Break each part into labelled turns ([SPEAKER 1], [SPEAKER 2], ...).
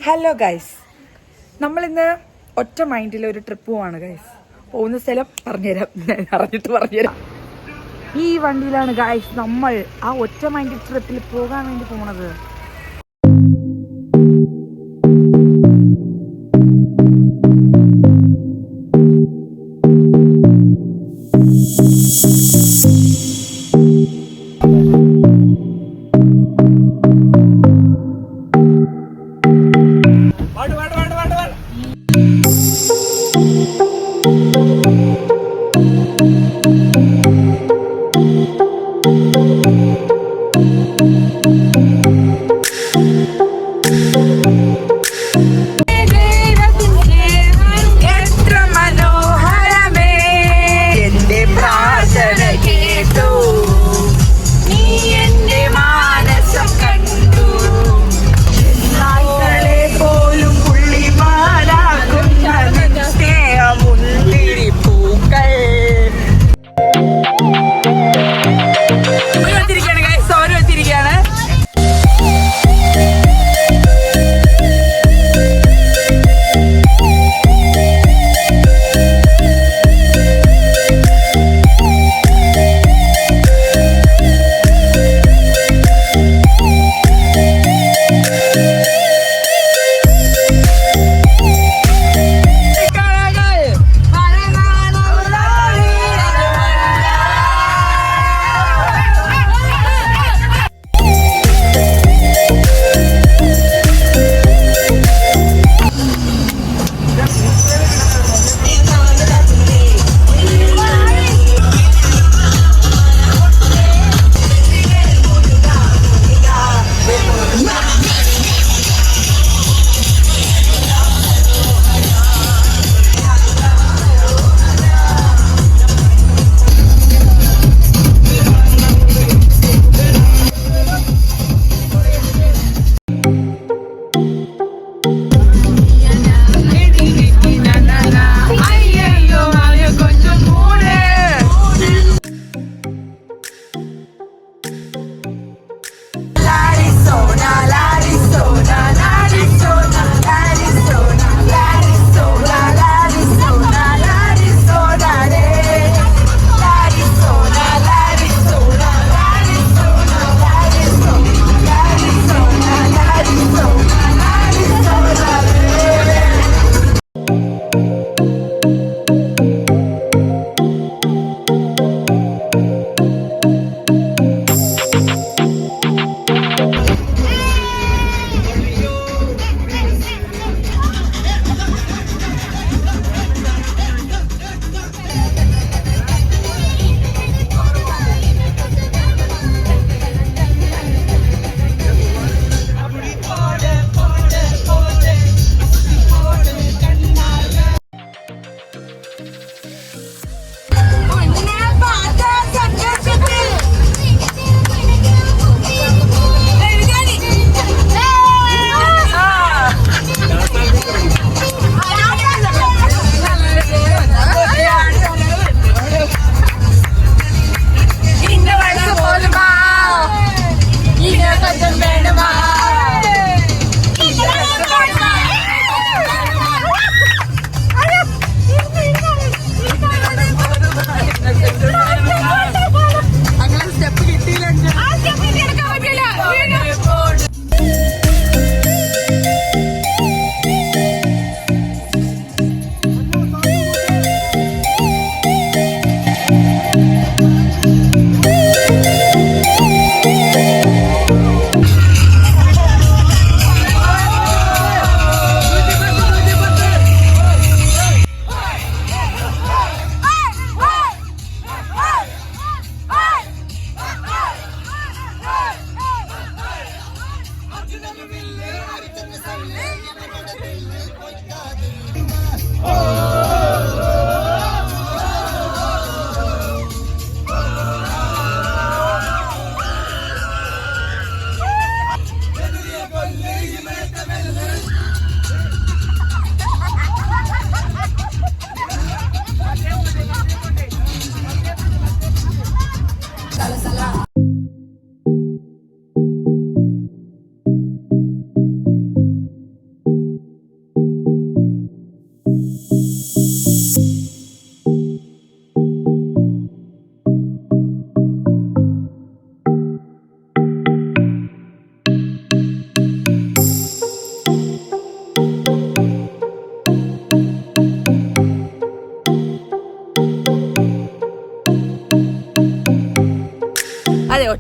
[SPEAKER 1] Hello guys, നമ്മളിന്ന് ഒറ്റ മൈൻഡിൽ ഒരു ട്രിപ്പ് പോവാണ് ഗൈസ്. പോകുന്ന സ്ഥലം പറഞ്ഞുതരാം. ഈ വണ്ടിയിലാണ് ഗൈസ് നമ്മൾ ആ ഒറ്റ മൈൻഡ് ട്രിപ്പിൽ പോകാൻ വേണ്ടി പോണത്.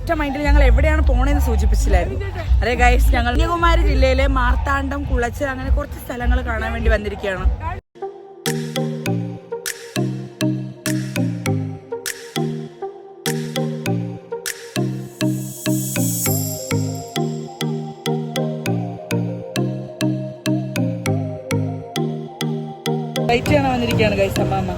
[SPEAKER 1] ഒറ്റ മൈൻഡിൽ ഞങ്ങൾ എവിടെയാണ് പോണേന്ന് സൂചിപ്പിച്ചില്ലായിരുന്നു. അതെ ഗൈസ്, ഞങ്ങൾ കന്യാകുമാരി ജില്ലയിലെ മാർത്താണ്ഡം, കുളച്ചൽ അങ്ങനെ കുറച്ച് സ്ഥലങ്ങൾ കാണാൻ വേണ്ടി വന്നിരിക്കുകയാണ്. ലൈറ്റ് കാണാൻ വന്നിരിക്കുകയാണ് ഗൈസ് അമ്മാമ്മ.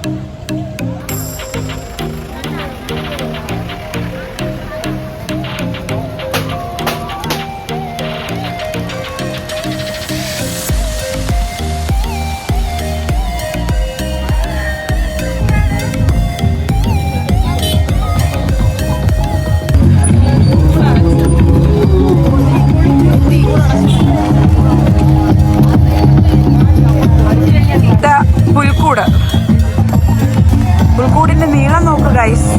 [SPEAKER 1] പുൽക്കൂടിന്റെ നീളം നോക്കുക ഗൈസ്,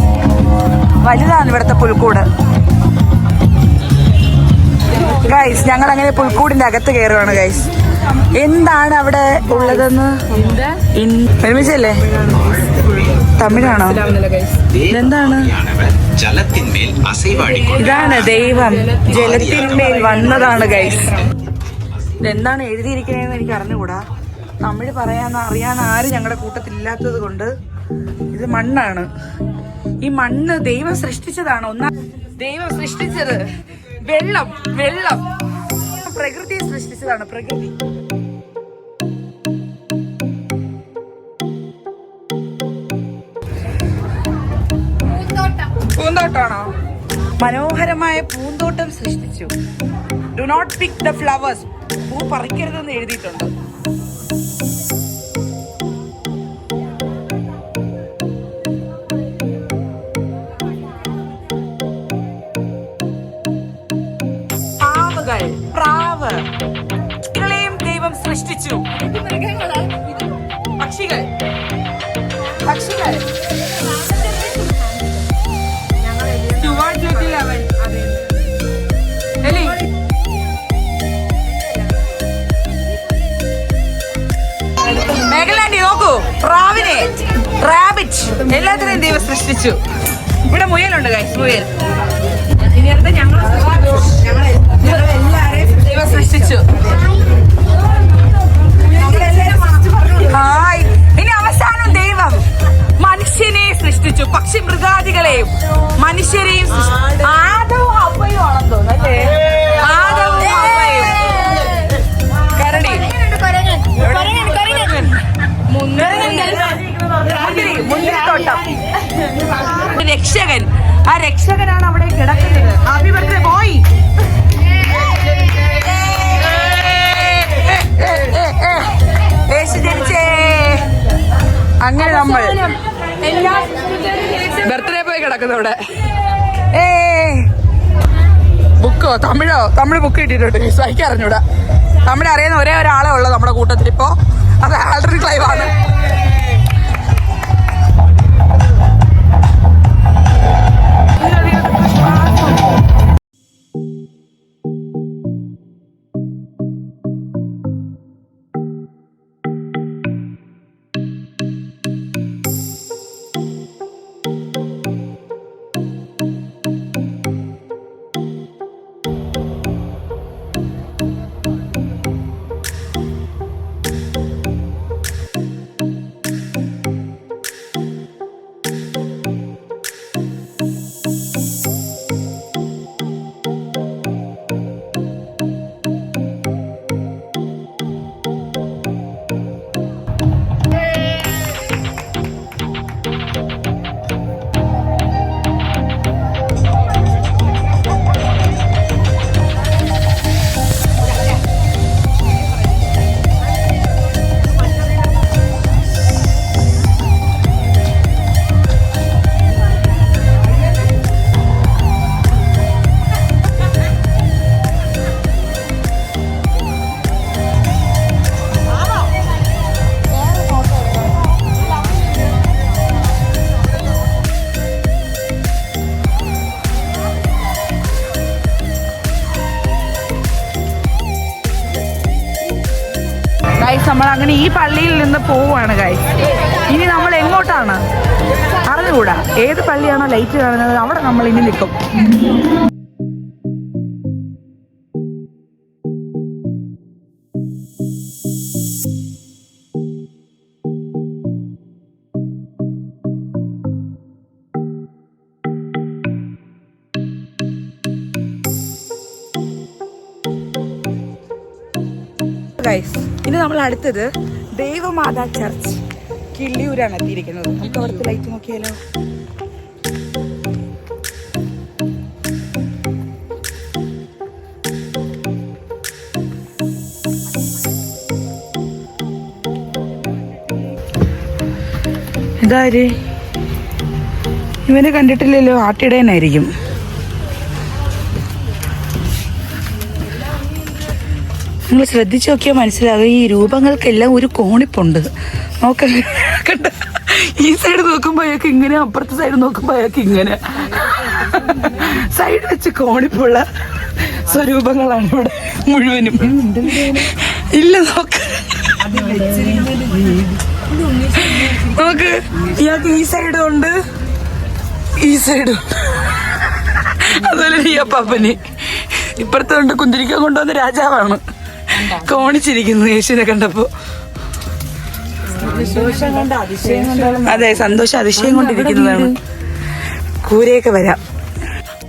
[SPEAKER 1] വലുതാണ് ഇവിടുത്തെ പുൽക്കൂട്. ഗൈസ് ഞങ്ങൾ അങ്ങനെ പുൽക്കൂടിന്റെ അകത്ത് കയറുകയാണ് ഗൈസ്. എന്താണ് അവിടെ ഉള്ളതെന്ന് ഒരുമിച്ചല്ലേ? തമിഴാണോ? ഇതെന്താണ്? ഇതാണ് ദൈവം ജലത്തിന്മേൽ വന്നതാണ് ഗൈസ്. ഇതെന്താണ് എഴുതിയിരിക്കണേന്ന് എനിക്ക് അറിഞ്ഞുകൂടാ. തമിഴ് അറിയാൻ ആരും ഞങ്ങളുടെ കൂട്ടത്തിലില്ലാത്തത് കൊണ്ട് ഇത് മണ്ണാണ്. ഈ മണ്ണ് ദൈവം സൃഷ്ടിച്ചതാണ്. ദൈവം സൃഷ്ടിച്ചത് വെള്ളം പ്രകൃതിയെ സൃഷ്ടിച്ചതാണ്. പ്രകൃതി പൂന്തോട്ടമാണോ? മനോഹരമായ പൂന്തോട്ടം സൃഷ്ടിച്ചു. Do not pick the flowers. പൂ പറിക്കരുതെന്ന് എഴുതിയിട്ടുണ്ട്. പ്രാവ്, പക്ഷികളെയും ദൈവം സൃഷ്ടിച്ചു. പക്ഷികൾ മേഘലാൻഡി നോക്കൂ, പ്രാവിനെ, റാബിറ്റ് എല്ലാത്തിനെയും ദൈവം സൃഷ്ടിച്ചു. ഇവിടെ മുയലുണ്ട് ഗൈസ്, മുയൽ. ഇങ്ങനത്തെ ഞങ്ങളെല്ലാരെയും ദൈവം സൃഷ്ടിച്ചു. ഹായ്. ഇനി അവസാനം ദൈവം മനുഷ്യനെ സൃഷ്ടിച്ചു. പക്ഷി മൃഗാദികളെയും മനുഷ്യരെയും ആദവും ഹവ്വയും ആണെന്ന് തോന്നുന്നല്ലേ? ആദവും ഹവ്വയും. കരടി, മുന്തിരിത്തോട്ടം, രക്ഷകൻ. ആ രക്ഷകനാണ് അവിടെ കിടക്കുന്നത്. Happy birthday boy. അങ്ങനെ നമ്മൾ ബർത്ത്ഡേ പോയി കിടക്കുന്നു ഇവിടെ. ബുക്കോ തമിഴ് ബുക്ക് കിട്ടിയിട്ടുണ്ട്. വായിക്കാൻ അറിഞ്ഞൂടാ. തമിഴ് അറിയുന്ന ഒരേ ഒരാളെ ഉള്ളു നമ്മുടെ കൂട്ടത്തിൽ ഇപ്പോ. അത് ആൽഡ്രിൻ ക്ലൈവ് ആണ്. ഗൈസ് നമ്മൾ അങ്ങനെ ഈ പള്ളിയിൽ നിന്ന് പോവുകയാണ് ഗൈസ്. ഇനി നമ്മൾ എങ്ങോട്ടാണ് അറിഞ്ഞുകൂടാ. ഏത് പള്ളിയാണോ ലൈറ്റ് കാണുന്നത് അവിടെ നമ്മൾ ഇനി നിൽക്കും. ഇനി നമ്മൾ അടുത്തത് ദേവമാതാ ചർച്ച് കിള്ളിയൂരാണ് എത്തിയിരിക്കുന്നത്. നമുക്ക് അവിടുത്തെ ലൈറ്റ് നോക്കിയാലോ. ഇതാര്? ഇവനെ കണ്ടിട്ടില്ലല്ലോ. ആട്ടിടയനായിരിക്കും. നിങ്ങൾ ശ്രദ്ധിച്ചു നോക്കിയാൽ മനസ്സിലാകും ഈ രൂപങ്ങൾക്കെല്ലാം ഒരു കോണിപ്പുണ്ട്. നോക്ക, ഈ സൈഡ് നോക്കുമ്പോൾ അയാൾക്ക് ഇങ്ങനെ, അപ്പുറത്തെ സൈഡ് നോക്കുമ്പോൾ അയാൾക്ക് ഇങ്ങനെ. സൈഡ് വെച്ച് കോണിപ്പുള്ള സ്വരൂപങ്ങളാണ് ഇവിടെ മുഴുവനും. ഇല്ല, നോക്ക് നോക്ക്, ഇയാൾക്ക് ഈ സൈഡും ഉണ്ട്, ഈ സൈഡും. അതുപോലെ ഈ അപ്പാപ്പന് ഇപ്പുറത്തുണ്ട്. കുന്തിരിക്ക കൊണ്ടുവന്ന രാജാവാണ് കോണിച്ചിരിക്കുന്നു യേശുവിനെ കണ്ടപ്പോ. അതെ, സന്തോഷം അതിശയം കൊണ്ടിരിക്കുന്നതാണ്. കൂരയൊക്കെ വരാം.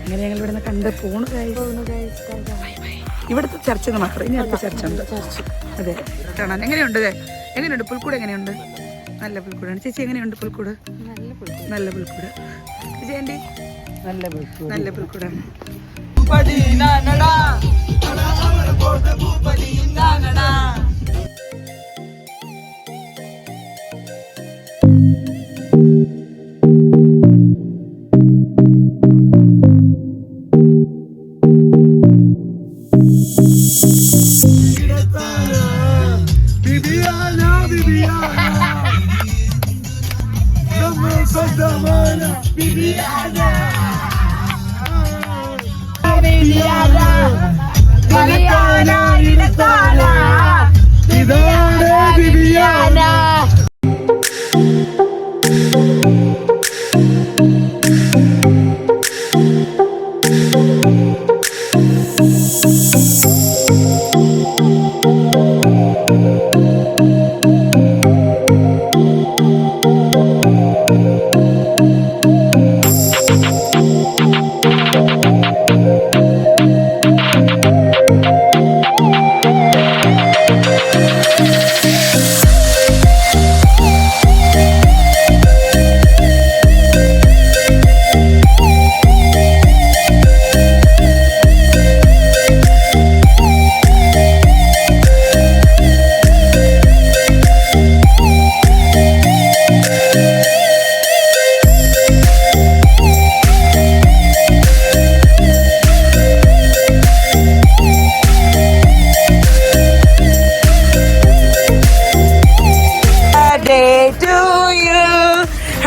[SPEAKER 1] അങ്ങനെ ഞങ്ങൾ ഇവിടെ നിന്ന് കണ്ട് പോണു. ഇവിടുത്തെ ചർച്ച മാത്രം. ഇനി അടുത്ത ചർച്ച ഉണ്ട്. അതെ, കാണാൻ എങ്ങനെയുണ്ട്? എങ്ങനെയുണ്ട് പുൽക്കൂട്? എങ്ങനെയുണ്ട്? നല്ല പുൽക്കൂടാണ്. ചേച്ചി എങ്ങനെയുണ്ട് പുൽക്കൂട്? നല്ല പുൽക്കൂട്. ചേച്ചി ആൻറ്റി നല്ല പുൽക്കൂടാണ്.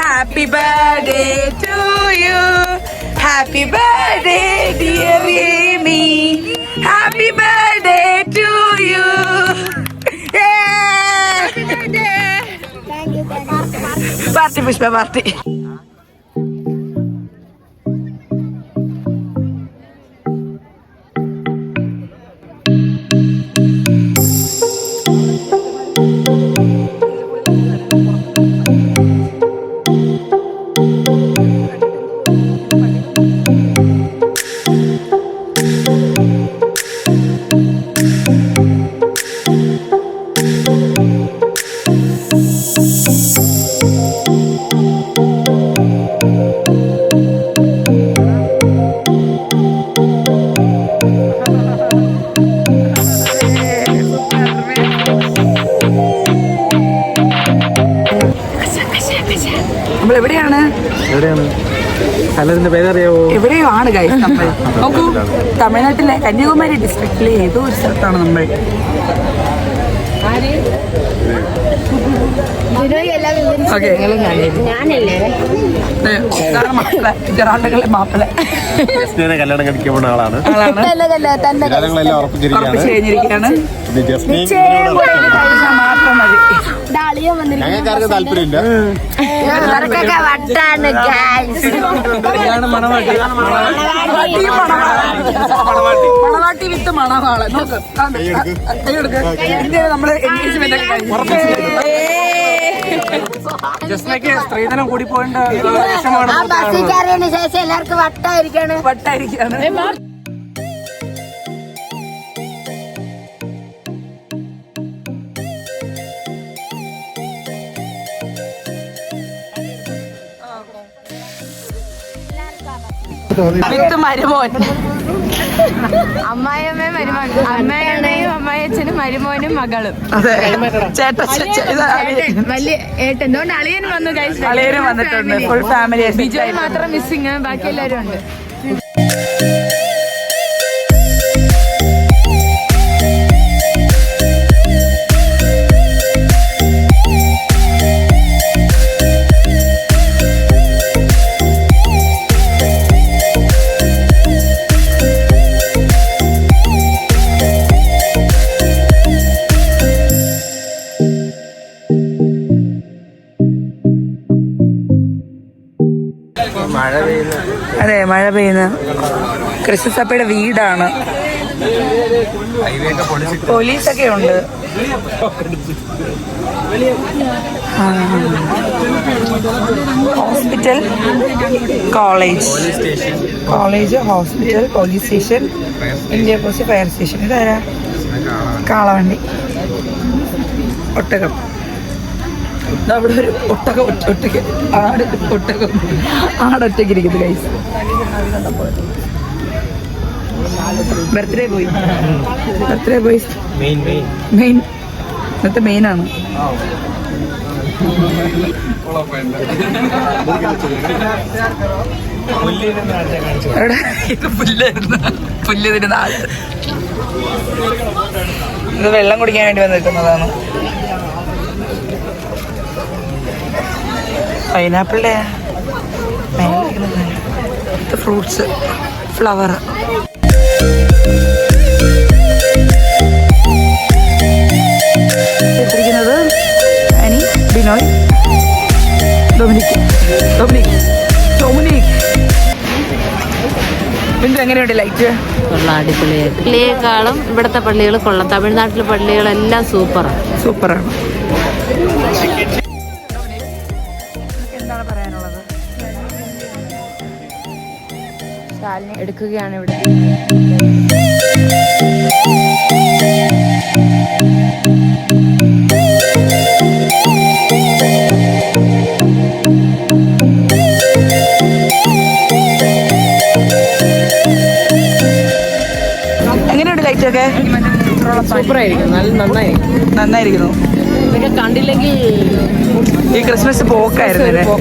[SPEAKER 1] Happy birthday to you. Happy birthday, dear Amy. Happy birthday to you. Yeah. Happy birthday. Thank you. Party, Pushpa, party. നമ്മൾ എവിടെയാണ്? എവിടെയോ ആണ് ഗൈസ്. നമ്മൾ നോക്കൂ, തമിഴ്നാട്ടിലെ കന്യാകുമാരി ഡിസ്ട്രിക്റ്റിലെ ഏതോ ഒരു സ്ഥലത്താണ് നമ്മൾ. ഓക്കെ മാപ്പിള
[SPEAKER 2] കല്യാണം കഴിക്കുന്ന ആളാണ്.
[SPEAKER 1] ഉറപ്പിച്ച് കഴിഞ്ഞിരിക്കുകയാണ്. മാത്രം മതി.
[SPEAKER 2] ഞങ്ങൾക്ക് താല്പര്യമില്ല.
[SPEAKER 1] മണവാട്ടി വിത്ത് മണവാള്. നമ്മള് എൻഗേജ്മെന്റ് സ്ത്രീധനം കൂടി പോയിട്ട്
[SPEAKER 3] ശേഷം എല്ലാവർക്കും വട്ടായിരിക്കാണ്.
[SPEAKER 1] വിത്ത് മരുമോൻ.
[SPEAKER 3] അമ്മായിയമ്മയും മരുമകൾ, അമ്മയാണെയും അമ്മായിയച്ഛനും മരുമോനും മകളും.
[SPEAKER 1] അതെ ചേട്ടാ
[SPEAKER 3] വലിയ ഏട്ടൻ. എന്തുകൊണ്ട് അളിയൻ വന്നു?
[SPEAKER 1] അളിയനും വന്നിട്ടുണ്ട്. Full family.
[SPEAKER 3] ബിജോയ് മാത്രം മിസ്സിങ്, ബാക്കി എല്ലാവരും ഉണ്ട്.
[SPEAKER 1] അതെ മഴ പെയ്യുന്ന ക്രിസ്മസ് അപ്പയുടെ വീടാണ്. പോലീസൊക്കെ ഉണ്ട്. Hospital, college, hospital, police station, India post, fire station. ഇതാരാ? കാളവണ്ടി, ഒട്ടകം. അവിടെ ഒരു ഒട്ടക്ക് ആടൊറ്റയ്ക്ക് ഇരിക്കുന്നു ഗൈസ്. ബർത്ത്ഡേ ബോയ് മെയിൻ ഇന്നത്തെ മെയിനാണ്. പുല്ലിതിന് നാളെ ഇത് വെള്ളം കുടിക്കാൻ വേണ്ടി വന്നിരിക്കുന്നതാണ്. പൈനാപ്പിളിൻ്റെ ഫ്രൂട്ട്സ്, ഫ്ലവർ. എത്തിരിക്കുന്നത് അനി, ബിനോയ്, ഡൊമിനിക്. പിന്നെ എങ്ങനെയുണ്ട് ലൈറ്റ്?
[SPEAKER 4] അടിപൊളിയായിട്ട്. പള്ളിയേക്കാളും ഇവിടുത്തെ പള്ളികൾ കൊള്ളാം. തമിഴ്നാട്ടിലെ പള്ളികളെല്ലാം സൂപ്പറാണ്.
[SPEAKER 1] എന്താണ് പറയാനുള്ളത്?
[SPEAKER 4] ശാലിനി എടുക്കുകയാണ് ഇവിടെ.
[SPEAKER 1] എങ്ങനെയുണ്ട് ലൈറ്റൊക്കെ?
[SPEAKER 4] സൂപ്പറായിരിക്കും.
[SPEAKER 1] നന്നായിരിക്കുന്നു.
[SPEAKER 4] ഇതൊക്കെ കണ്ടില്ലെങ്കിൽ
[SPEAKER 1] ഈ ക്രിസ്മസ് പോക്കായിരുന്നു.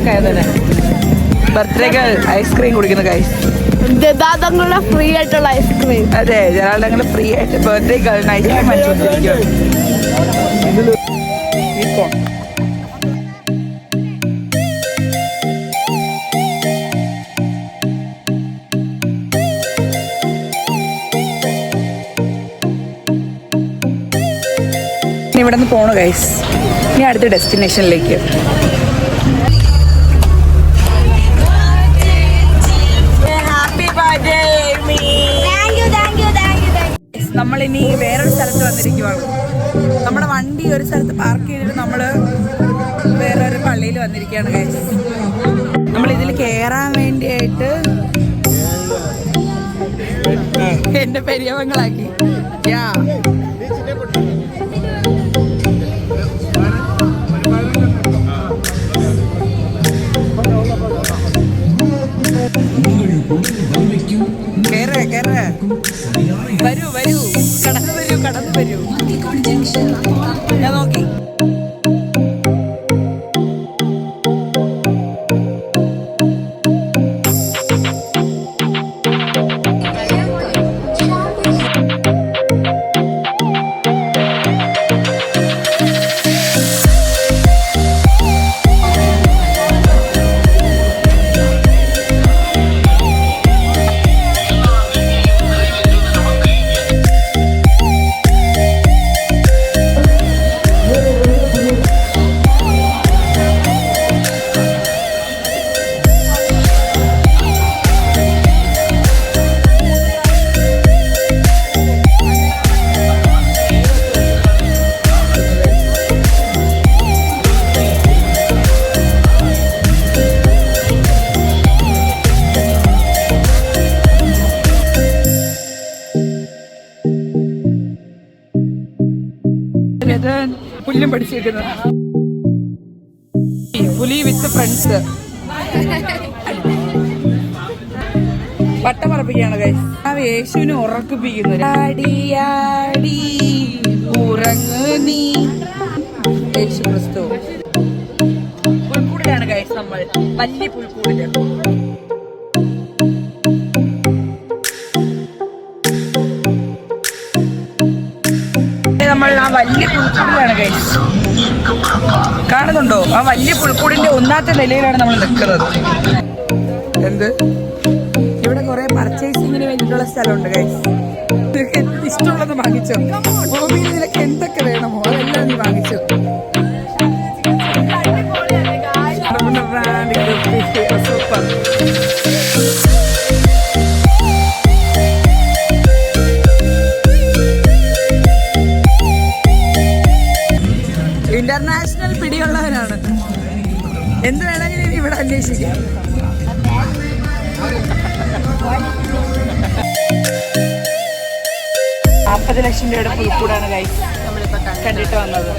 [SPEAKER 1] ബർത്ത്ഡേക്ക് ഐസ്ക്രീം കുടിക്കുന്ന ഗൈസ്.
[SPEAKER 3] ഫ്രീ ആയിട്ടുള്ള ഐസ്ക്രീം.
[SPEAKER 1] അതെ, ജനാലങ്ങൾ ഫ്രീ ആയിട്ട് ബർത്ത്ഡേ ഗേളിന് ഐസ്ക്രീം വാങ്ങിച്ചുകൊണ്ടിരിക്കുകയാണ്. ഇവിടെ നിന്ന് പോണു ഗൈസ്. ഇനി അടുത്ത ഡെസ്റ്റിനേഷനിലേക്ക്. നമ്മളിനി വേറൊരു സ്ഥലത്ത് വന്നിരിക്കുവാണ്. നമ്മുടെ വണ്ടി ഒരു സ്ഥലത്ത് പാർക്ക് ചെയ്തിട്ട് നമ്മള് വേറൊരു പള്ളിയിൽ വന്നിരിക്കുകയാണ് ഗൈസ്. നമ്മളിതിൽ കയറാൻ വേണ്ടിയായിട്ട് എന്റെ പെരിയവങ്ങളാക്കി. വരൂ കടന്നു വരൂ. ഞാൻ നോക്കി. പുല്ലും പഠിച്ചിരിക്കുന്നത്. പുലി വിത്ത് ഫ്രണ്ട്സ് പട്ടം പറപ്പിക്കുകയാണ് ഗൈസ്. ആ യേശുവിനെ ഉറക്കിപ്പിക്കുന്നു. ആടിയാടി ഉറങ്ങ് നീ യേശു ക്രിസ്തു. പുൽക്കൂടിലാണ് ഗൈസ് നമ്മൾ, വലിയ പുൽക്കൂടില്. നമ്മൾ ആ വലിയ പുൽക്കൂടിലാണ് ഗൈസ്. കാണുന്നുണ്ടോ? ആ വലിയ പുൽക്കൂടിന്റെ ഒന്നാമത്തെ നിലയിലാണ് നമ്മൾ നിൽക്കുന്നത്. എന്ത് ഇവിടെ കുറെ പർച്ചേസിങ്ങിന് വേണ്ടിയിട്ടുള്ള സ്ഥലമുണ്ട് ഗൈസ്. നിനക്ക് ഇഷ്ടമുള്ളത് വാങ്ങിച്ചോ. ഭൂമിയിൽ നിനക്ക് എന്തൊക്കെ വേണമോ അതെല്ലാം നീ വാങ്ങിച്ചോ. സൂപ്പർ. ഇന്റർനാഷണൽ പിടിയുള്ളവരാണ്. എന്ത് വേണമെങ്കിലും ഇവിടെ അന്വേഷിക്കാം. $40 ലക്ഷം പുൽക്കൂടാണ് ഗൈസ് നമ്മളിപ്പോ കണ്ടിട്ട് വന്നത്.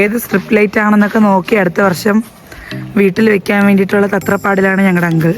[SPEAKER 1] ഏത് സ്ട്രിപ്പ് ലൈറ്റ് ആണെന്നൊക്കെ നോക്കി അടുത്ത വർഷം വീട്ടിൽ വെക്കാൻ വേണ്ടിയിട്ടുള്ള തത്രപ്പാടിലാണ് ഞങ്ങളുടെ അങ്കിൾ.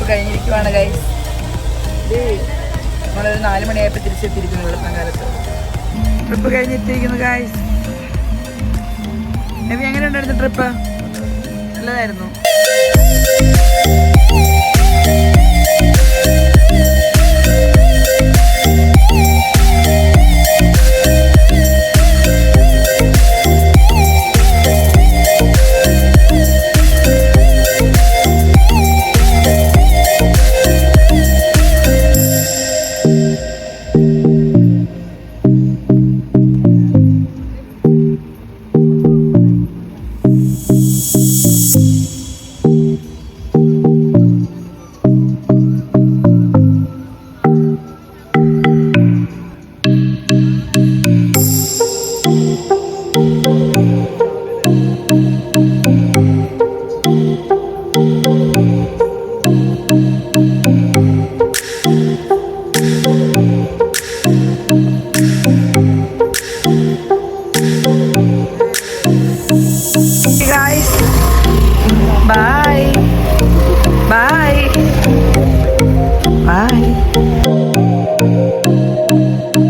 [SPEAKER 1] കഴിഞ്ഞിരിക്കുവാണ് ഗൈസ്. നമ്മളൊരു 4 മണിയായപ്പോൾ തിരിച്ചെത്തിയിരിക്കുന്നു വെളുപ്പാങ്കാലത്ത്. Trip കഴിഞ്ഞെത്തിയിരിക്കുന്നു guys. എങ്ങനെ ഉണ്ടായിരുന്നു ട്രിപ്പ്? നല്ലതായിരുന്നു.